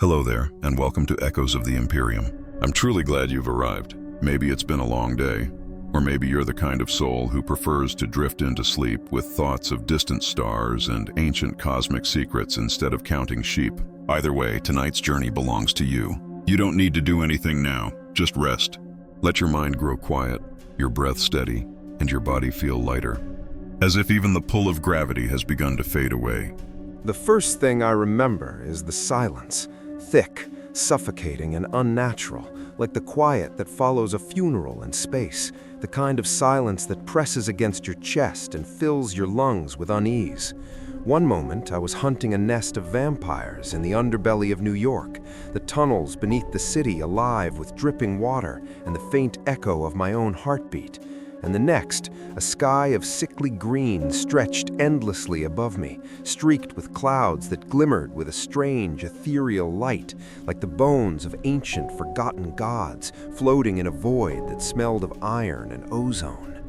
Hello there, and welcome to Echoes of the Imperium. I'm truly glad you've arrived. Maybe it's been a long day, or maybe you're the kind of soul who prefers to drift into sleep with thoughts of distant stars and ancient cosmic secrets instead of counting sheep. Either way, tonight's journey belongs to you. You don't need to do anything now, just rest. Let your mind grow quiet, your breath steady, and your body feel lighter, as if even the pull of gravity has begun to fade away. The first thing I remember is the silence. Thick, suffocating, and unnatural, like the quiet that follows a funeral in space, the kind of silence that presses against your chest and fills your lungs with unease. One moment, I was hunting a nest of vampires in the underbelly of New York, the tunnels beneath the city alive with dripping water and the faint echo of my own heartbeat. And the next, a sky of sickly green stretched endlessly above me, streaked with clouds that glimmered with a strange, ethereal light, like the bones of ancient, forgotten gods floating in a void that smelled of iron and ozone.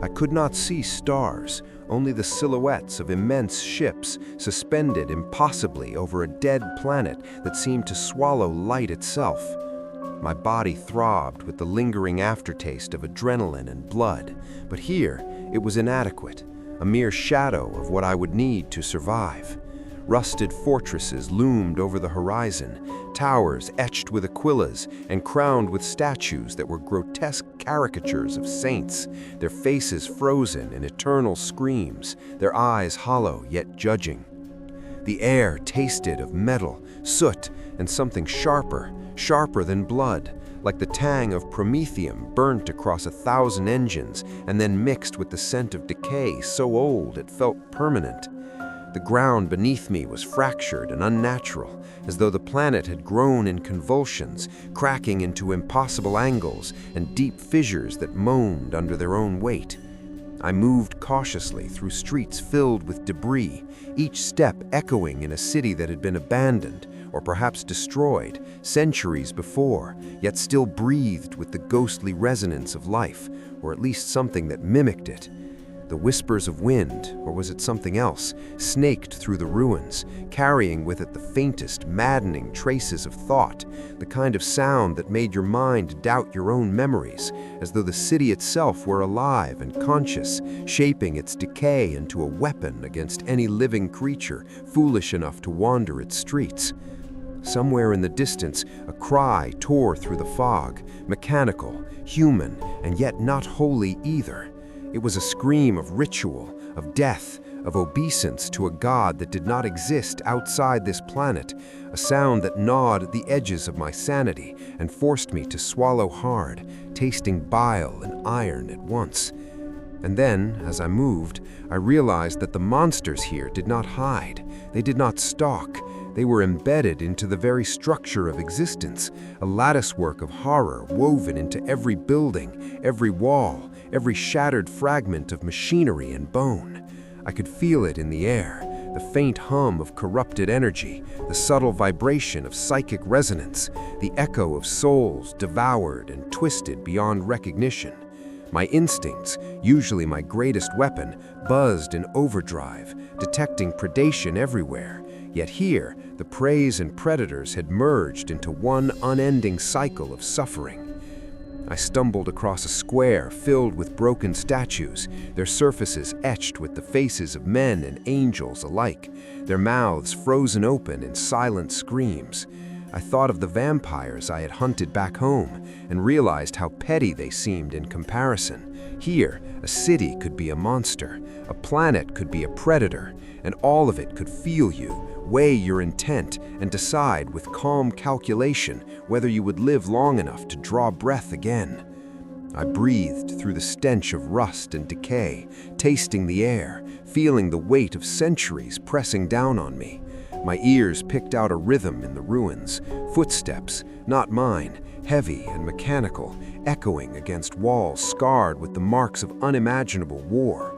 I could not see stars, only the silhouettes of immense ships suspended impossibly over a dead planet that seemed to swallow light itself. My body throbbed with the lingering aftertaste of adrenaline and blood, but here it was inadequate, a mere shadow of what I would need to survive. Rusted fortresses loomed over the horizon, towers etched with aquillas and crowned with statues that were grotesque caricatures of saints, their faces frozen in eternal screams, their eyes hollow yet judging. The air tasted of metal, soot, and something sharper than blood, like the tang of promethium burnt across 1,000 engines and then mixed with the scent of decay so old it felt permanent. The ground beneath me was fractured and unnatural, as though the planet had grown in convulsions, cracking into impossible angles and deep fissures that moaned under their own weight. I moved cautiously through streets filled with debris, each step echoing in a city that had been abandoned, or perhaps destroyed, centuries before, yet still breathed with the ghostly resonance of life, or at least something that mimicked it. The whispers of wind, or was it something else, snaked through the ruins, carrying with it the faintest, maddening traces of thought, the kind of sound that made your mind doubt your own memories, as though the city itself were alive and conscious, shaping its decay into a weapon against any living creature foolish enough to wander its streets. Somewhere in the distance, a cry tore through the fog, mechanical, human, and yet not wholly either. It was a scream of ritual, of death, of obeisance to a god that did not exist outside this planet, a sound that gnawed at the edges of my sanity and forced me to swallow hard, tasting bile and iron at once. And then, as I moved, I realized that the monsters here did not hide, they did not stalk. They were embedded into the very structure of existence, a latticework of horror woven into every building, every wall, every shattered fragment of machinery and bone. I could feel it in the air, the faint hum of corrupted energy, the subtle vibration of psychic resonance, the echo of souls devoured and twisted beyond recognition. My instincts, usually my greatest weapon, buzzed in overdrive, detecting predation everywhere. Yet here, the preys and predators had merged into one unending cycle of suffering. I stumbled across a square filled with broken statues, their surfaces etched with the faces of men and angels alike, their mouths frozen open in silent screams. I thought of the vampires I had hunted back home and realized how petty they seemed in comparison. Here, a city could be a monster, a planet could be a predator, and all of it could feel you, weigh your intent, and decide with calm calculation whether you would live long enough to draw breath again. I breathed through the stench of rust and decay, tasting the air, feeling the weight of centuries pressing down on me. My ears picked out a rhythm in the ruins, footsteps, not mine, heavy and mechanical, echoing against walls scarred with the marks of unimaginable war.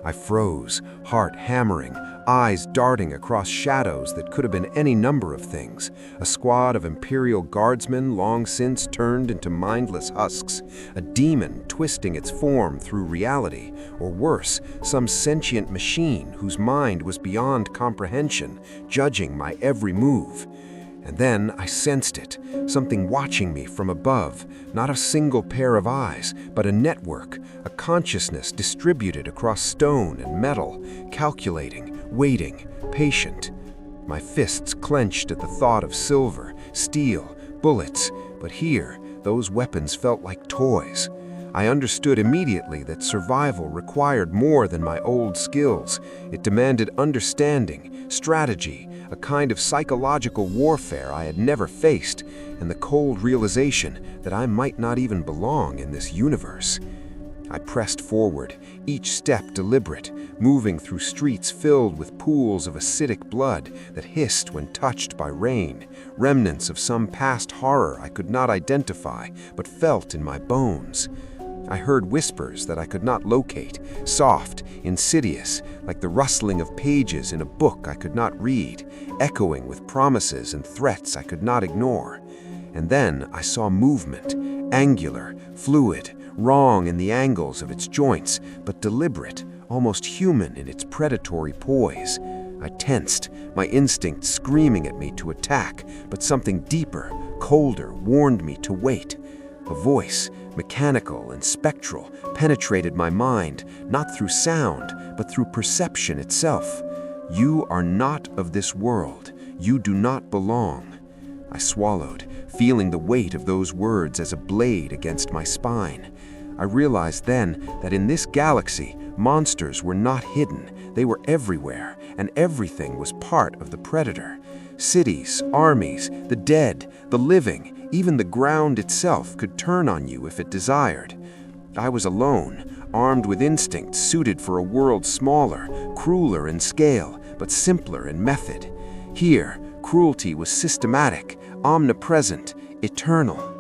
I froze, heart hammering, eyes darting across shadows that could have been any number of things. A squad of Imperial guardsmen long since turned into mindless husks, a demon twisting its form through reality, or worse, some sentient machine whose mind was beyond comprehension, judging my every move. And then I sensed it, something watching me from above, not a single pair of eyes, but a network, a consciousness distributed across stone and metal, calculating, waiting, patient. My fists clenched at the thought of silver, steel, bullets, but here, those weapons felt like toys. I understood immediately that survival required more than my old skills. It demanded understanding, strategy, a kind of psychological warfare I had never faced, and the cold realization that I might not even belong in this universe. I pressed forward, each step deliberate, moving through streets filled with pools of acidic blood that hissed when touched by rain, remnants of some past horror I could not identify but felt in my bones. I heard whispers that I could not locate, soft, insidious, like the rustling of pages in a book I could not read, echoing with promises and threats I could not ignore. And then I saw movement, angular, fluid, wrong in the angles of its joints, but deliberate, almost human in its predatory poise. I tensed, my instincts screaming at me to attack, but something deeper, colder, warned me to wait. A voice, mechanical and spectral, penetrated my mind, not through sound, but through perception itself. You are not of this world. You do not belong. I swallowed, feeling the weight of those words as a blade against my spine. I realized then that in this galaxy, monsters were not hidden. They were everywhere, and everything was part of the predator. Cities, armies, the dead, the living, even the ground itself could turn on you if it desired. I was alone, armed with instincts suited for a world smaller, crueler in scale, but simpler in method. Here, cruelty was systematic, omnipresent, eternal.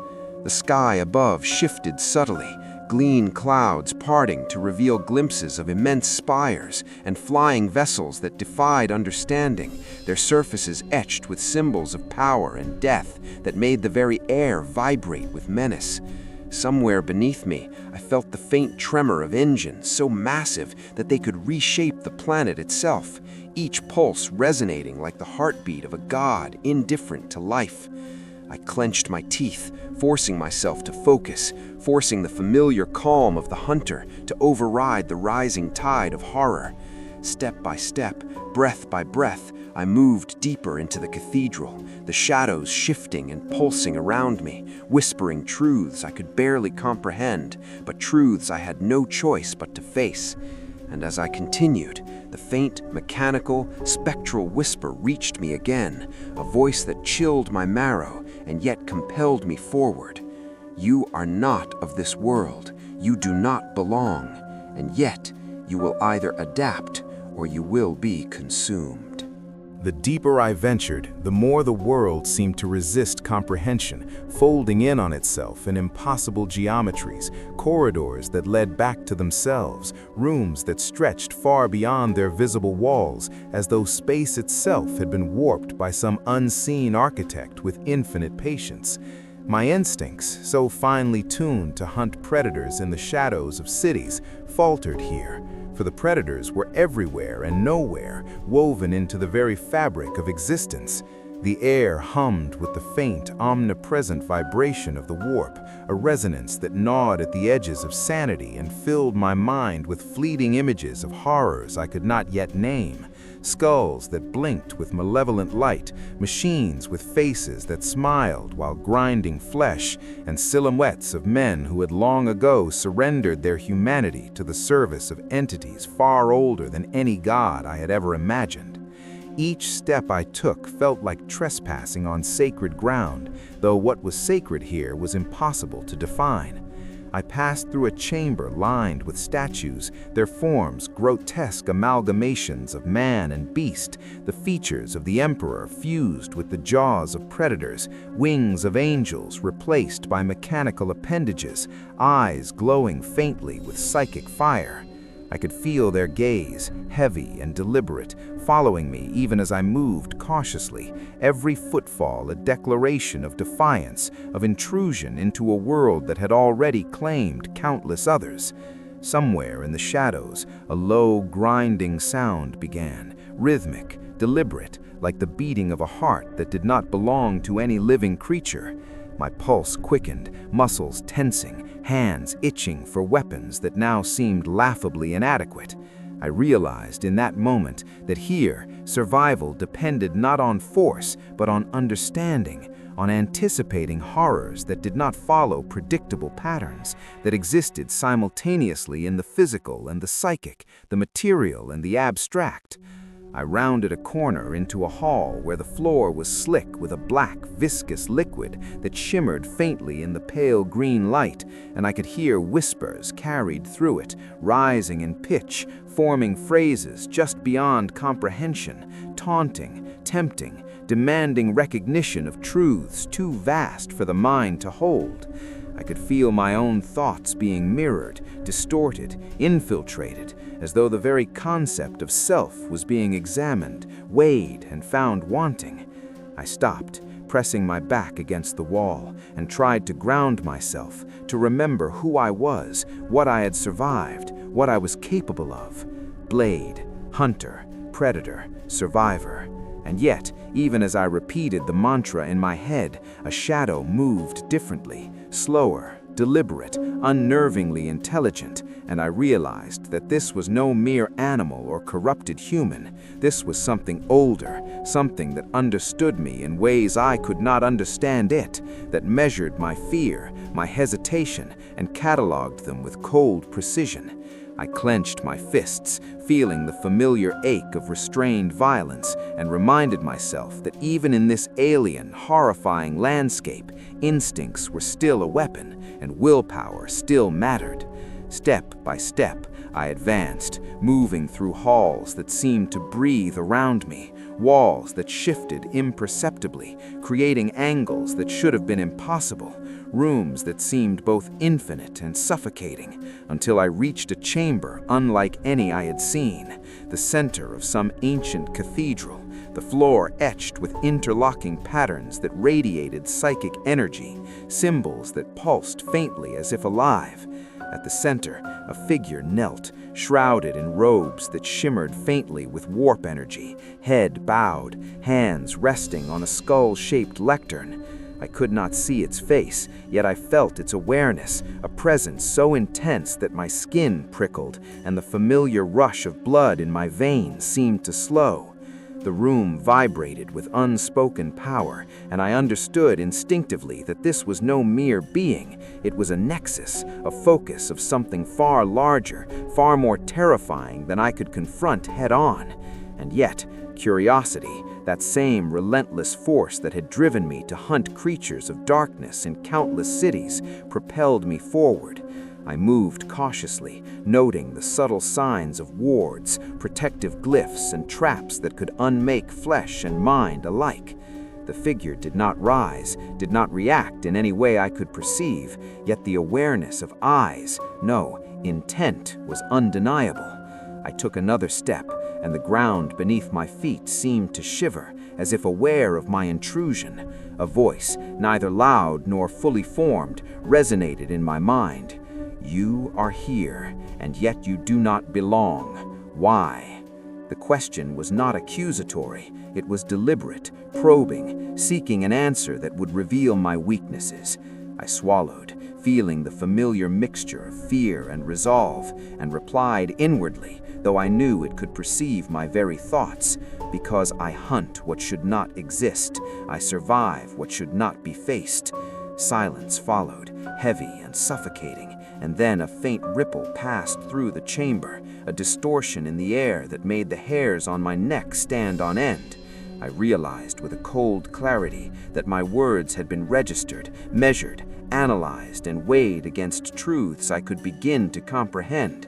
The sky above shifted subtly, gleam clouds parting to reveal glimpses of immense spires and flying vessels that defied understanding, their surfaces etched with symbols of power and death that made the very air vibrate with menace. Somewhere beneath me, I felt the faint tremor of engines so massive that they could reshape the planet itself, each pulse resonating like the heartbeat of a god indifferent to life. I clenched my teeth, forcing myself to focus, forcing the familiar calm of the hunter to override the rising tide of horror. Step by step, breath by breath, I moved deeper into the cathedral, the shadows shifting and pulsing around me, whispering truths I could barely comprehend, but truths I had no choice but to face. And as I continued, the faint, mechanical, spectral whisper reached me again, a voice that chilled my marrow and yet compelled me forward. You are not of this world. You do not belong, and yet you will either adapt or you will be consumed. The deeper I ventured, the more the world seemed to resist comprehension, folding in on itself in impossible geometries, corridors that led back to themselves, rooms that stretched far beyond their visible walls, as though space itself had been warped by some unseen architect with infinite patience. My instincts, so finely tuned to hunt predators in the shadows of cities, faltered here. For the predators were everywhere and nowhere, woven into the very fabric of existence. The air hummed with the faint, omnipresent vibration of the warp, a resonance that gnawed at the edges of sanity and filled my mind with fleeting images of horrors I could not yet name. Skulls that blinked with malevolent light, machines with faces that smiled while grinding flesh, and silhouettes of men who had long ago surrendered their humanity to the service of entities far older than any god I had ever imagined. Each step I took felt like trespassing on sacred ground, though what was sacred here was impossible to define. I passed through a chamber lined with statues, their forms grotesque amalgamations of man and beast, the features of the emperor fused with the jaws of predators, wings of angels replaced by mechanical appendages, eyes glowing faintly with psychic fire. I could feel their gaze, heavy and deliberate, following me even as I moved cautiously, every footfall a declaration of defiance, of intrusion into a world that had already claimed countless others. Somewhere in the shadows, a low, grinding sound began, rhythmic, deliberate, like the beating of a heart that did not belong to any living creature. My pulse quickened, muscles tensing, hands itching for weapons that now seemed laughably inadequate. I realized in that moment that here, survival depended not on force, but on understanding, on anticipating horrors that did not follow predictable patterns, that existed simultaneously in the physical and the psychic, the material and the abstract. I rounded a corner into a hall where the floor was slick with a black, viscous liquid that shimmered faintly in the pale green light, and I could hear whispers carried through it, rising in pitch, forming phrases just beyond comprehension, taunting, tempting, demanding recognition of truths too vast for the mind to hold. I could feel my own thoughts being mirrored, distorted, infiltrated, as though the very concept of self was being examined, weighed, and found wanting. I stopped, pressing my back against the wall, and tried to ground myself, to remember who I was, what I had survived, what I was capable of. Blade, hunter, predator, survivor. And yet, even as I repeated the mantra in my head, a shadow moved differently, slower, deliberate, unnervingly intelligent, and I realized that this was no mere animal or corrupted human. This was something older, something that understood me in ways I could not understand it, that measured my fear, my hesitation, and cataloged them with cold precision. I clenched my fists, feeling the familiar ache of restrained violence, and reminded myself that even in this alien, horrifying landscape, instincts were still a weapon, and willpower still mattered. Step by step, I advanced, moving through halls that seemed to breathe around me, walls that shifted imperceptibly, creating angles that should have been impossible, rooms that seemed both infinite and suffocating, until I reached a chamber unlike any I had seen, the center of some ancient cathedral, the floor etched with interlocking patterns that radiated psychic energy, symbols that pulsed faintly as if alive. At the center, a figure knelt, shrouded in robes that shimmered faintly with warp energy, head bowed, hands resting on a skull-shaped lectern. I could not see its face, yet I felt its awareness, a presence so intense that my skin prickled and the familiar rush of blood in my veins seemed to slow. The room vibrated with unspoken power, and I understood instinctively that this was no mere being. It was a nexus, a focus of something far larger, far more terrifying than I could confront head-on. And yet, curiosity, that same relentless force that had driven me to hunt creatures of darkness in countless cities, propelled me forward. I moved cautiously, noting the subtle signs of wards, protective glyphs, and traps that could unmake flesh and mind alike. The figure did not rise, did not react in any way I could perceive, yet the awareness of eyes, no, intent, was undeniable. I took another step, and the ground beneath my feet seemed to shiver, as if aware of my intrusion. A voice, neither loud nor fully formed, resonated in my mind. "You are here, and yet you do not belong. Why?" The question was not accusatory. It was deliberate, probing, seeking an answer that would reveal my weaknesses. I swallowed, feeling the familiar mixture of fear and resolve, and replied inwardly, though I knew it could perceive my very thoughts. "Because I hunt what should not exist. I survive what should not be faced." Silence followed, heavy and suffocating, and then a faint ripple passed through the chamber, a distortion in the air that made the hairs on my neck stand on end. I realized with a cold clarity that my words had been registered, measured, analyzed, and weighed against truths I could begin to comprehend.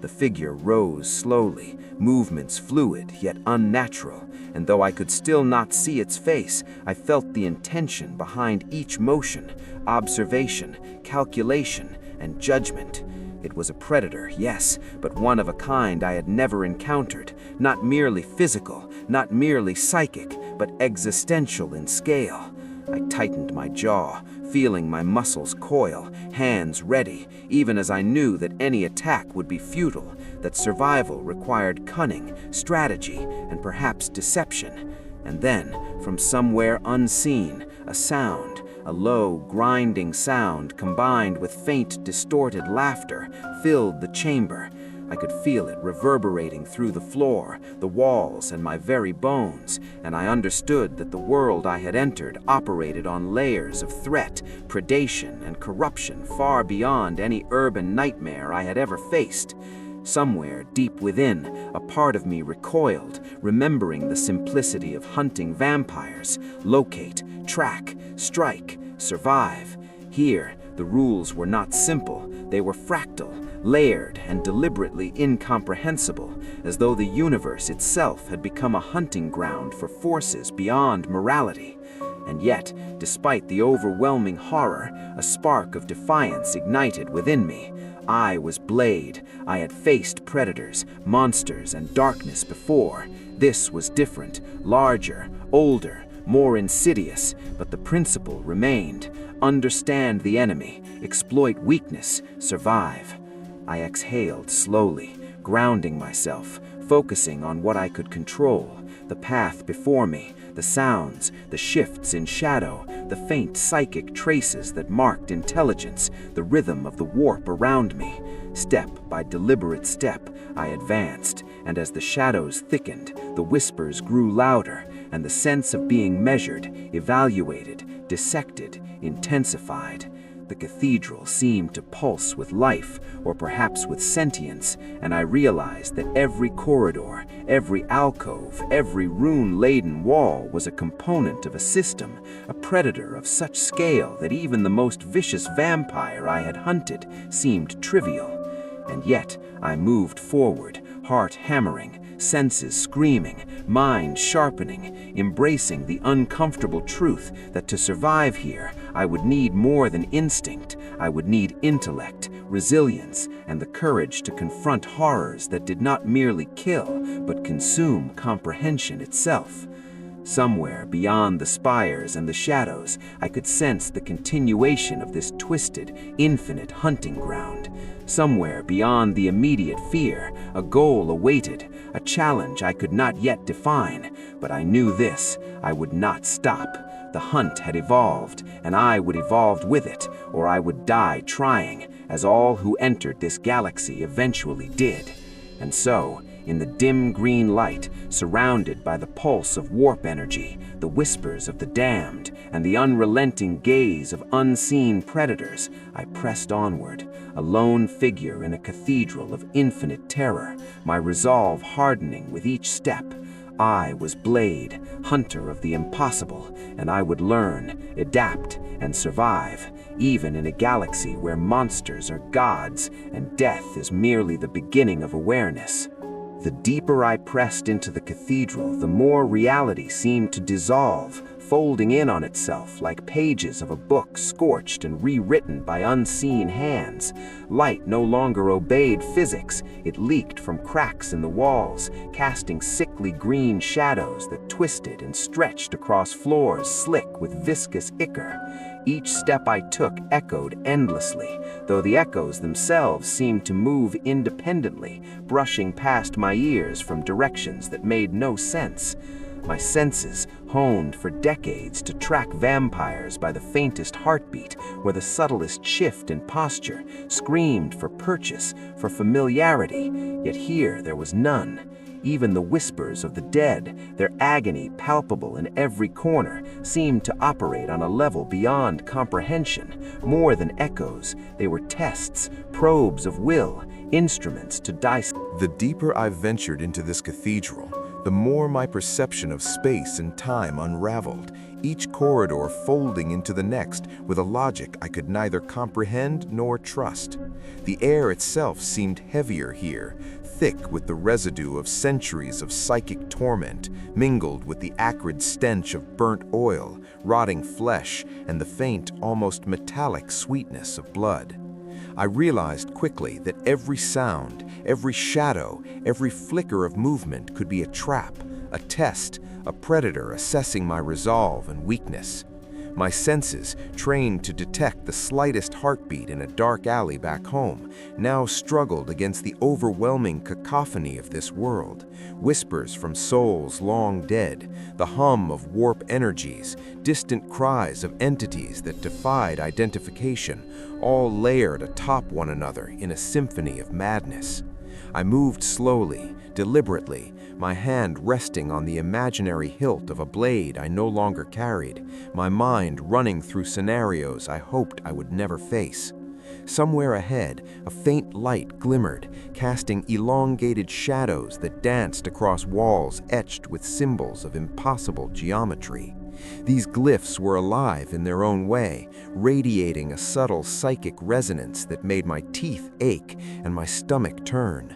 The figure rose slowly, movements fluid yet unnatural, and though I could still not see its face, I felt the intention behind each motion, observation, calculation, and judgment. It was a predator, yes, but one of a kind I had never encountered, not merely physical, not merely psychic, but existential in scale. I tightened my jaw, feeling my muscles coil, hands ready, even as I knew that any attack would be futile, that survival required cunning, strategy, and perhaps deception. And then, from somewhere unseen, a sound, a low, grinding sound combined with faint, distorted laughter, filled the chamber. I could feel it reverberating through the floor, the walls, and my very bones, and I understood that the world I had entered operated on layers of threat, predation, and corruption far beyond any urban nightmare I had ever faced. Somewhere deep within, a part of me recoiled, remembering the simplicity of hunting vampires: locate, track, strike, survive. Here, the rules were not simple, they were fractal, layered, and deliberately incomprehensible, as though the universe itself had become a hunting ground for forces beyond morality. And yet, despite the overwhelming horror, a spark of defiance ignited within me. I was Blade. I had faced predators, monsters, and darkness before. This was different, larger, older, more insidious, but the principle remained. Understand the enemy, exploit weakness, survive. I exhaled slowly, grounding myself, focusing on what I could control, the path before me, the sounds, the shifts in shadow, the faint psychic traces that marked intelligence, the rhythm of the warp around me. Step by deliberate step, I advanced, and as the shadows thickened, the whispers grew louder, and the sense of being measured, evaluated, dissected, intensified. The cathedral seemed to pulse with life, or perhaps with sentience, and I realized that every corridor, every alcove, every rune-laden wall was a component of a system, a predator of such scale that even the most vicious vampire I had hunted seemed trivial. And yet, I moved forward, heart hammering, senses screaming, mind sharpening, embracing the uncomfortable truth that to survive here, I would need more than instinct. I would need intellect, resilience, and the courage to confront horrors that did not merely kill, but consume comprehension itself. Somewhere beyond the spires and the shadows, I could sense the continuation of this twisted, infinite hunting ground. Somewhere beyond the immediate fear, a goal awaited, a challenge I could not yet define, but I knew this: I would not stop. The hunt had evolved, and I would evolve with it, or I would die trying, as all who entered this galaxy eventually did. And so, in the dim green light, surrounded by the pulse of warp energy, the whispers of the damned, and the unrelenting gaze of unseen predators, I pressed onward, a lone figure in a cathedral of infinite terror, my resolve hardening with each step. I was Blade, hunter of the impossible, and I would learn, adapt, and survive, even in a galaxy where monsters are gods and death is merely the beginning of awareness. The deeper I pressed into the cathedral, the more reality seemed to dissolve, folding in on itself like pages of a book scorched and rewritten by unseen hands. Light no longer obeyed physics. It leaked from cracks in the walls, casting sickly green shadows that twisted and stretched across floors slick with viscous ichor. Each step I took echoed endlessly, though the echoes themselves seemed to move independently, brushing past my ears from directions that made no sense. My senses, honed for decades to track vampires by the faintest heartbeat or the subtlest shift in posture, screamed for purchase, for familiarity, yet here there was none. Even the whispers of the dead, their agony palpable in every corner, seemed to operate on a level beyond comprehension. More than echoes, they were tests, probes of will, instruments to dissect. The deeper I ventured into this cathedral, the more my perception of space and time unraveled, each corridor folding into the next with a logic I could neither comprehend nor trust. The air itself seemed heavier here, thick with the residue of centuries of psychic torment, mingled with the acrid stench of burnt oil, rotting flesh, and the faint, almost metallic sweetness of blood. I realized quickly that every sound, every shadow, every flicker of movement could be a trap, a test, a predator assessing my resolve and weakness. My senses, trained to detect the slightest heartbeat in a dark alley back home, now struggled against the overwhelming cacophony of this world. Whispers from souls long dead, the hum of warp energies, distant cries of entities that defied identification, all layered atop one another in a symphony of madness. I moved slowly, deliberately, my hand resting on the imaginary hilt of a blade I no longer carried, my mind running through scenarios I hoped I would never face. Somewhere ahead, a faint light glimmered, casting elongated shadows that danced across walls etched with symbols of impossible geometry. These glyphs were alive in their own way, radiating a subtle psychic resonance that made my teeth ache and my stomach turn.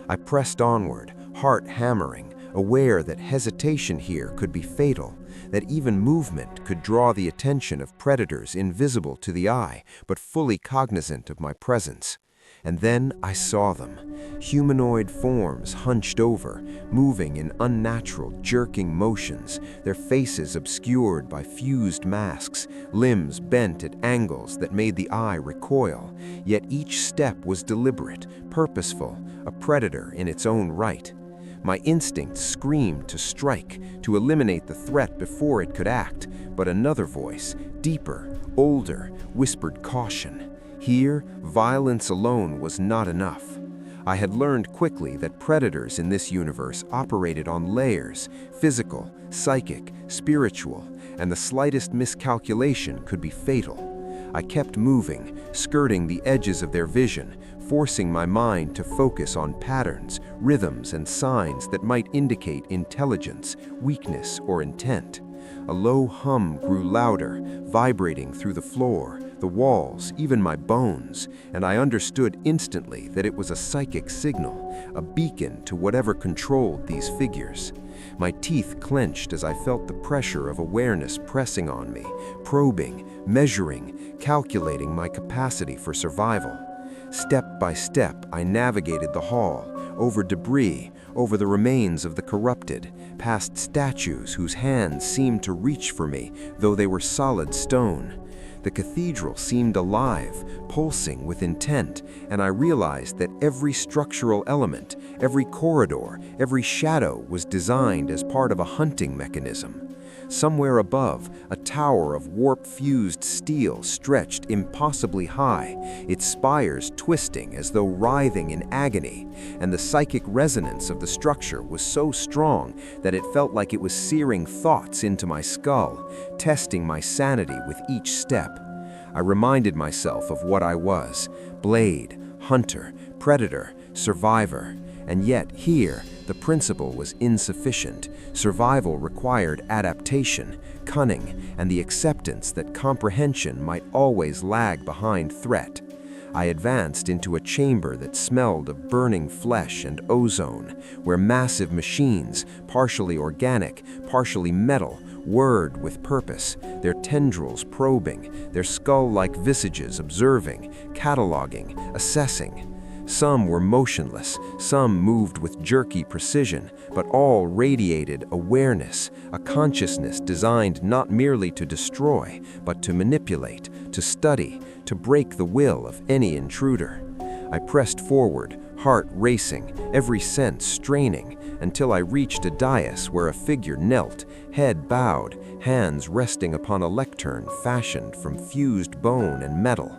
I pressed onward, heart hammering, aware that hesitation here could be fatal, that even movement could draw the attention of predators invisible to the eye, but fully cognizant of my presence. And then I saw them, humanoid forms hunched over, moving in unnatural, jerking motions, their faces obscured by fused masks, limbs bent at angles that made the eye recoil. Yet each step was deliberate, purposeful, a predator in its own right. My instinct screamed to strike, to eliminate the threat before it could act, but another voice, deeper, older, whispered caution. Here, violence alone was not enough. I had learned quickly that predators in this universe operated on layers, physical, psychic, spiritual, and the slightest miscalculation could be fatal. I kept moving, skirting the edges of their vision, forcing my mind to focus on patterns, rhythms, and signs that might indicate intelligence, weakness, or intent. A low hum grew louder, vibrating through the floor, the walls, even my bones, and I understood instantly that it was a psychic signal, a beacon to whatever controlled these figures. My teeth clenched as I felt the pressure of awareness pressing on me, probing, measuring, calculating my capacity for survival. Step by step, I navigated the hall, over debris, over the remains of the corrupted, past statues whose hands seemed to reach for me, though they were solid stone. The cathedral seemed alive, pulsing with intent, and I realized that every structural element, every corridor, every shadow was designed as part of a hunting mechanism. Somewhere above, a tower of warp-fused steel stretched impossibly high, its spires twisting as though writhing in agony, and the psychic resonance of the structure was so strong that it felt like it was searing thoughts into my skull, testing my sanity with each step. I reminded myself of what I was: blade, hunter, predator, survivor. And yet here, the principle was insufficient. Survival required adaptation, cunning, and the acceptance that comprehension might always lag behind threat. I advanced into a chamber that smelled of burning flesh and ozone, where massive machines, partially organic, partially metal, whirred with purpose, their tendrils probing, their skull-like visages observing, cataloging, assessing. Some were motionless, some moved with jerky precision, but all radiated awareness, a consciousness designed not merely to destroy, but to manipulate, to study, to break the will of any intruder. I pressed forward, heart racing, every sense straining, until I reached a dais where a figure knelt, head bowed, hands resting upon a lectern fashioned from fused bone and metal.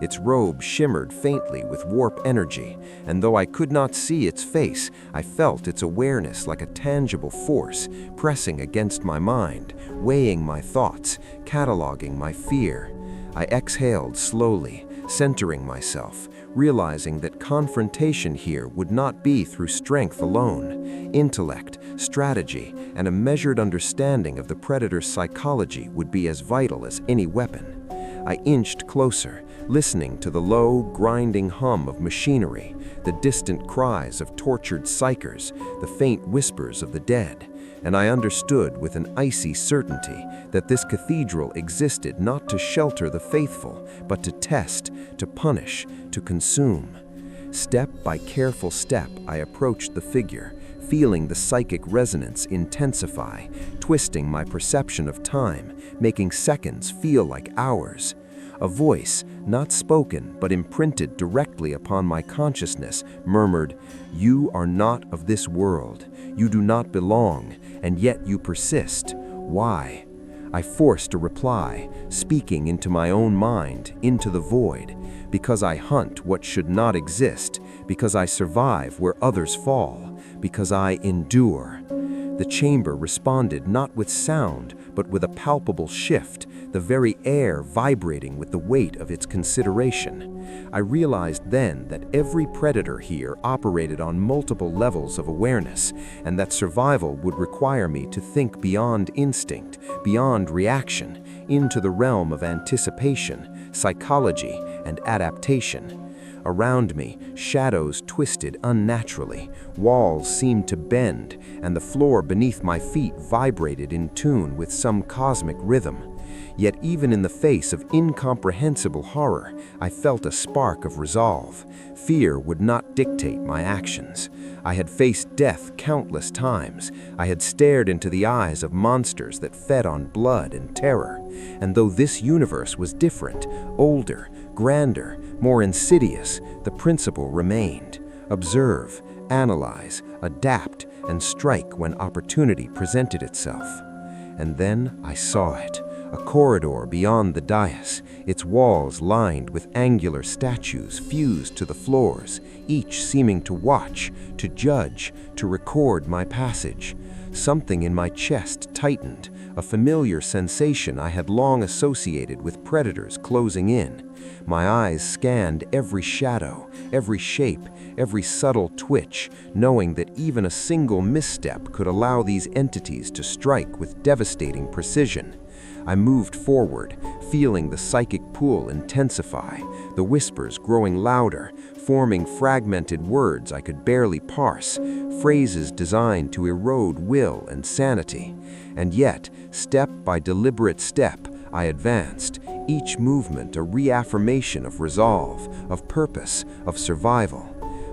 Its robe shimmered faintly with warp energy, and though I could not see its face, I felt its awareness like a tangible force pressing against my mind, weighing my thoughts, cataloging my fear. I exhaled slowly, centering myself, realizing that confrontation here would not be through strength alone. Intellect, strategy, and a measured understanding of the predator's psychology would be as vital as any weapon. I inched closer, listening to the low, grinding hum of machinery, the distant cries of tortured psychers, the faint whispers of the dead, and I understood with an icy certainty that this cathedral existed not to shelter the faithful, but to test, to punish, to consume. Step by careful step, I approached the figure, feeling the psychic resonance intensify, twisting my perception of time, making seconds feel like hours. A voice, not spoken but imprinted directly upon my consciousness, murmured, "You are not of this world. You do not belong, and yet you persist. Why?" I forced a reply, speaking into my own mind, into the void. Because I hunt what should not exist, because I survive where others fall, because I endure. The chamber responded not with sound, but with a palpable shift, the very air vibrating with the weight of its consideration. I realized then that every predator here operated on multiple levels of awareness, and that survival would require me to think beyond instinct, beyond reaction, into the realm of anticipation, psychology, and adaptation. Around me, shadows twisted unnaturally, walls seemed to bend, and the floor beneath my feet vibrated in tune with some cosmic rhythm. Yet even in the face of incomprehensible horror, I felt a spark of resolve. Fear would not dictate my actions. I had faced death countless times. I had stared into the eyes of monsters that fed on blood and terror. And though this universe was different, older, grander, more insidious, the principle remained. Observe, analyze, adapt, and strike when opportunity presented itself. And then I saw it. A corridor beyond the dais, its walls lined with angular statues fused to the floors, each seeming to watch, to judge, to record my passage. Something in my chest tightened, a familiar sensation I had long associated with predators closing in. My eyes scanned every shadow, every shape, every subtle twitch, knowing that even a single misstep could allow these entities to strike with devastating precision. I moved forward, feeling the psychic pull intensify, the whispers growing louder, forming fragmented words I could barely parse, phrases designed to erode will and sanity. And yet, step by deliberate step, I advanced, each movement a reaffirmation of resolve, of purpose, of survival.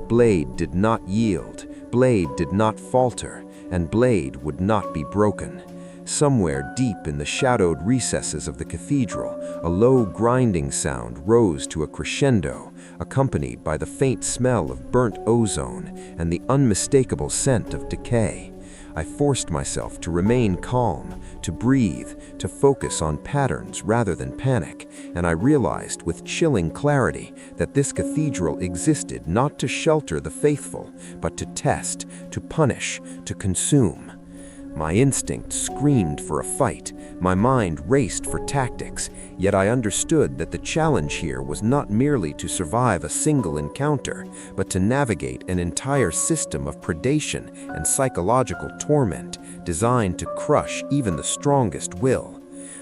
Blade did not yield, blade did not falter, and blade would not be broken. Somewhere deep in the shadowed recesses of the cathedral, a low grinding sound rose to a crescendo, accompanied by the faint smell of burnt ozone and the unmistakable scent of decay. I forced myself to remain calm, to breathe, to focus on patterns rather than panic, and I realized with chilling clarity that this cathedral existed not to shelter the faithful, but to test, to punish, to consume. My instinct screamed for a fight, my mind raced for tactics, yet I understood that the challenge here was not merely to survive a single encounter, but to navigate an entire system of predation and psychological torment designed to crush even the strongest will.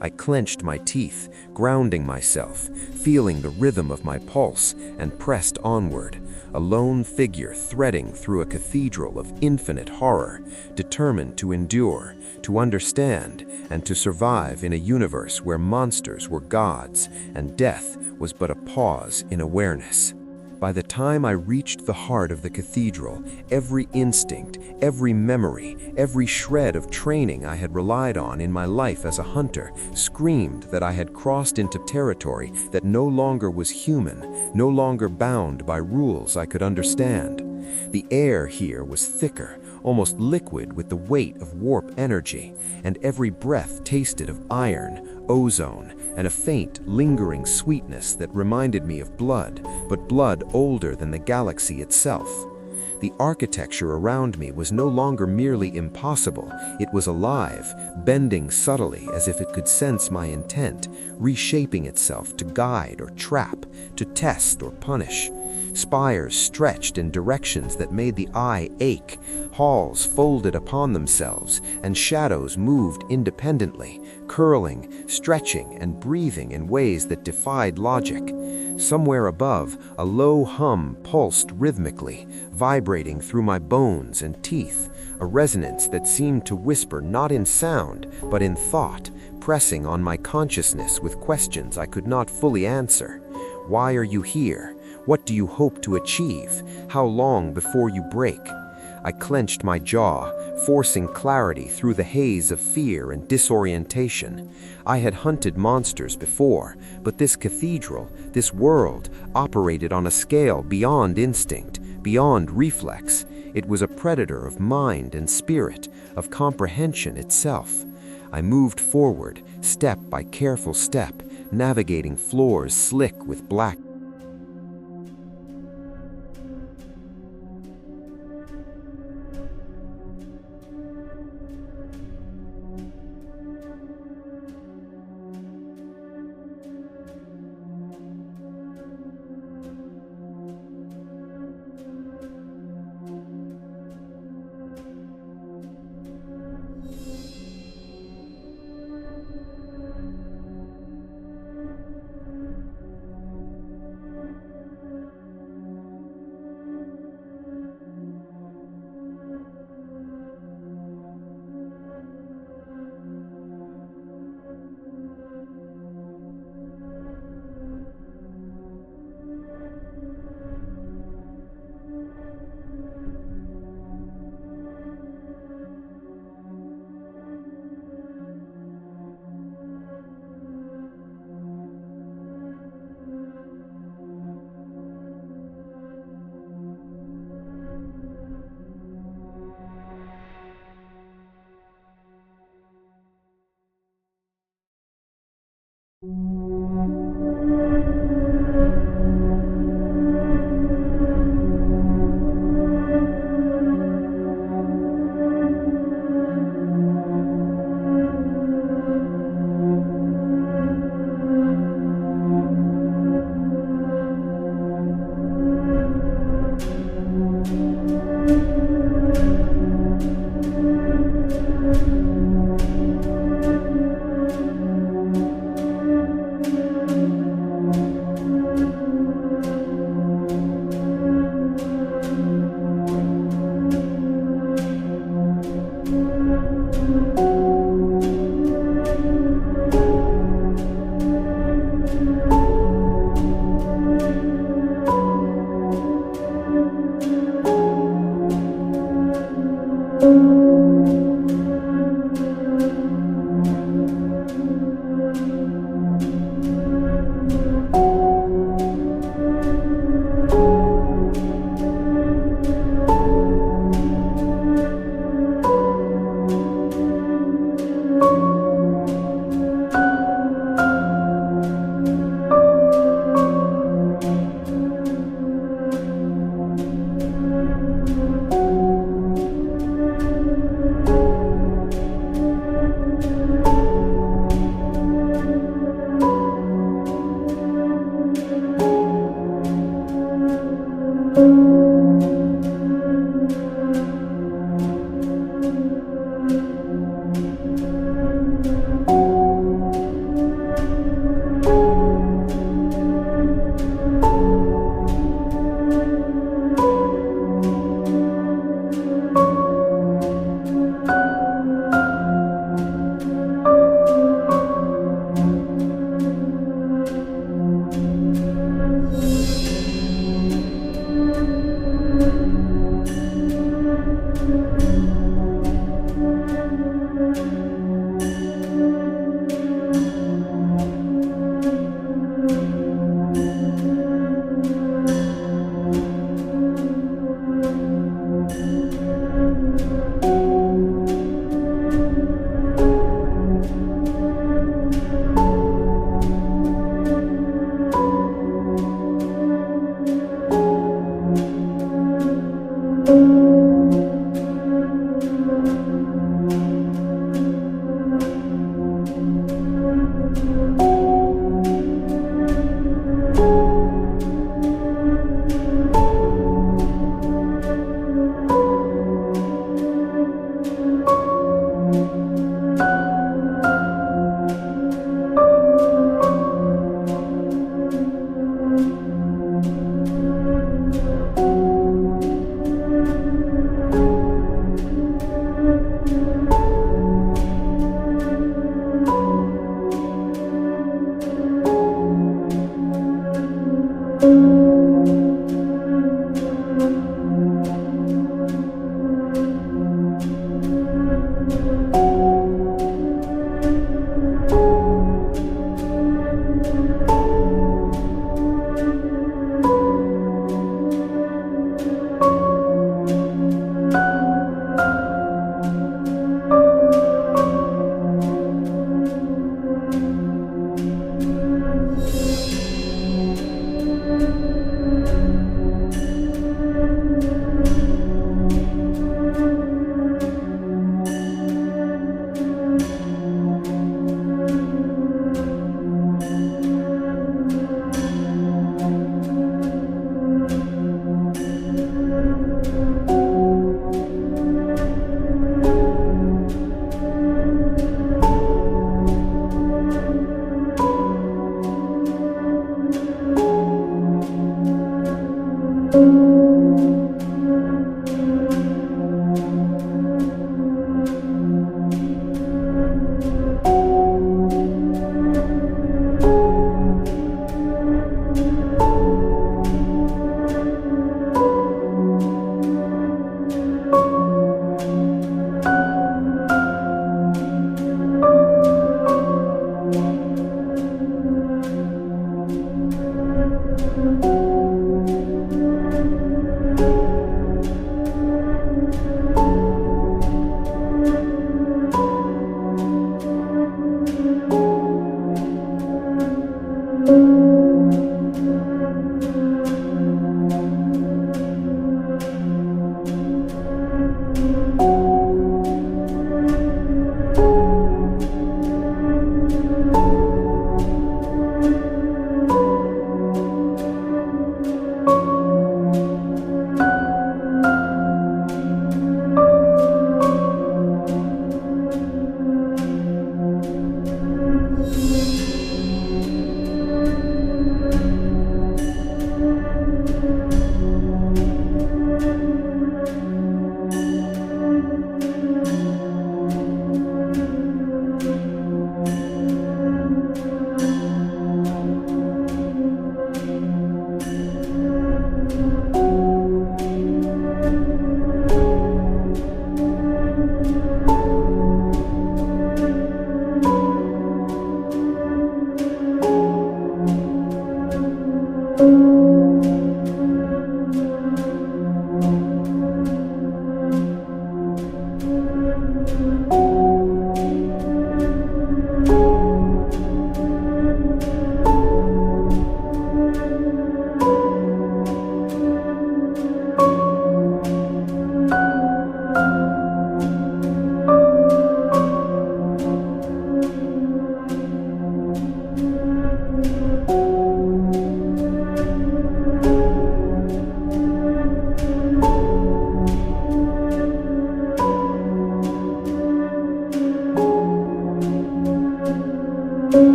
I clenched my teeth, grounding myself, feeling the rhythm of my pulse, and pressed onward, a lone figure threading through a cathedral of infinite horror, determined to endure, to understand, and to survive in a universe where monsters were gods and death was but a pause in awareness. By the time I reached the heart of the cathedral, every instinct, every memory, every shred of training I had relied on in my life as a hunter screamed that I had crossed into territory that no longer was human, no longer bound by rules I could understand. The air here was thicker, almost liquid with the weight of warp energy, and every breath tasted of iron, ozone, and a faint, lingering sweetness that reminded me of blood, but blood older than the galaxy itself. The architecture around me was no longer merely impossible, it was alive, bending subtly as if it could sense my intent, reshaping itself to guide or trap, to test or punish. Spires stretched in directions that made the eye ache, halls folded upon themselves, and shadows moved independently, curling, stretching, and breathing in ways that defied logic. Somewhere above, a low hum pulsed rhythmically, vibrating through my bones and teeth, a resonance that seemed to whisper not in sound, but in thought, pressing on my consciousness with questions I could not fully answer. Why are you here? What do you hope to achieve? How long before you break? I clenched my jaw, forcing clarity through the haze of fear and disorientation. I had hunted monsters before, but this cathedral, this world, operated on a scale beyond instinct, beyond reflex. It was a predator of mind and spirit, of comprehension itself. I moved forward, step by careful step, navigating floors slick with black.